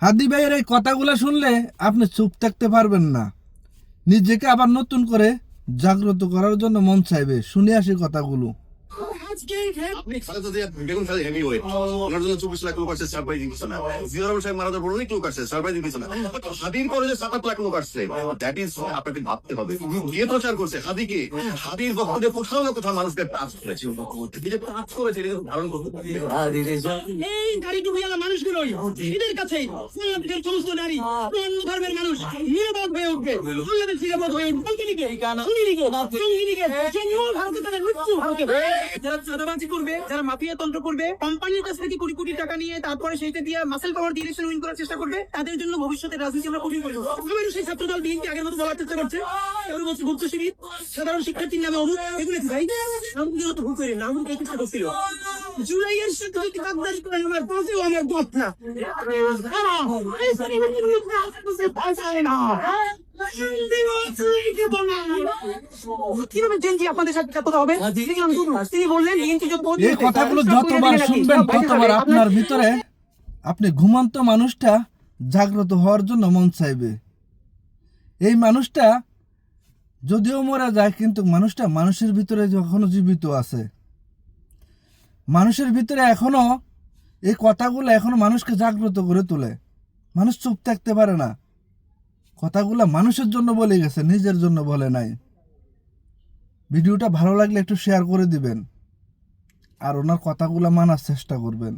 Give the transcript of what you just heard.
হাদি ভাইয়ের এই কথাগুলো শুনলে আপনি চুপ থাকতে পারবেন না, নিজেকে আবার নতুন করে জাগ্রত করার জন্য মন চাইবে। শুনে আসি কথাগুলো। আপনি খালেদা জিয়া বেগম খালেদা হেভিওয়েট ওনার জন্য 24 লাখ লোক আসছে, সারপ্রাইজিং কিছু না। জিয়া রহমান সাহেব মারা যাওয়ার পর অনেক লোক আসছে, সারপ্রাইজিং কিছু না। হাদির পরে যে 7 লাখ লোক আসছে, দ্যাট ইজ আপনাকে ভাবতে হবে। কে প্রচার করছে হাদিকে? হাদির বক্তব্যে কোথাও না কোথাও মানুষকে টাচ করেছে, এই যে টাচ করেছে এটা ধারণ করতে এই গাড়ি ডুবিয়ালা মানুষগুলোই এদের কাছে সমাজের সমস্ত নারী অন্য ধর্মের মানুষ নিরাপদ হয়ে উঠবে, বাংলাদেশ নিরাপদ হয়ে উঠবে। ভারতে তাদের মৃত্যু ভারতে যারা চাঁদাবাজি করবে, যারা মাফিয়া তন্ত্র করবে, কোম্পানির কাছ থেকে কোটি কোটি টাকা নিয়ে তারপরে সেইটা দিয়ে মাসেল পাওয়ার দিয়ে ইলেকশন উইন করার চেষ্টা করবে, তাদের জন্য ভবিষ্যতে রাজনীতি আমরা কঠিন করবো। আমারও সেই ছাত্রদল বিএনপি আগের মতো বলার চেষ্টা করছে, এবার বলছে গুপ্ত শিবির সাধারণ শিক্ষার্থীর নামে অভিযোগ এগুলো ভাই নামগুলো তো ভুল করে নামগুলো এই চেষ্টা করছিল। জুলাইয়ের সিদ্ধান্ত কাকদারি করে আমার পথেও আমার দোষ না। কিভাবে জেনজি আপনাদের সাথে কথা হবে? তিনি বললেন এই কথাগুলো যতবার শুনবেন ততবার আপনার ভিতরে আপনি ঘুমন্ত মানুষটা জাগ্রত হওয়ার জন্য মন চাইবে। এই মানুষটা যদিও মরা যায়, কিন্তু মানুষটা মানুষের ভিতরে এখনো জীবিত আছে। মানুষের ভিতরে এখনো এই কথাগুলো এখনো মানুষকে জাগ্রত করে তোলে। মানুষ চুপ থাকতে পারে না। কথাগুলো মানুষের জন্য বলে গেছে, নিজের জন্য বলে নাই। ভিডিওটা ভালো লাগলে একটু শেয়ার করে দিবেন আর ওনার কথাগুলো মানার চেষ্টা করবেন।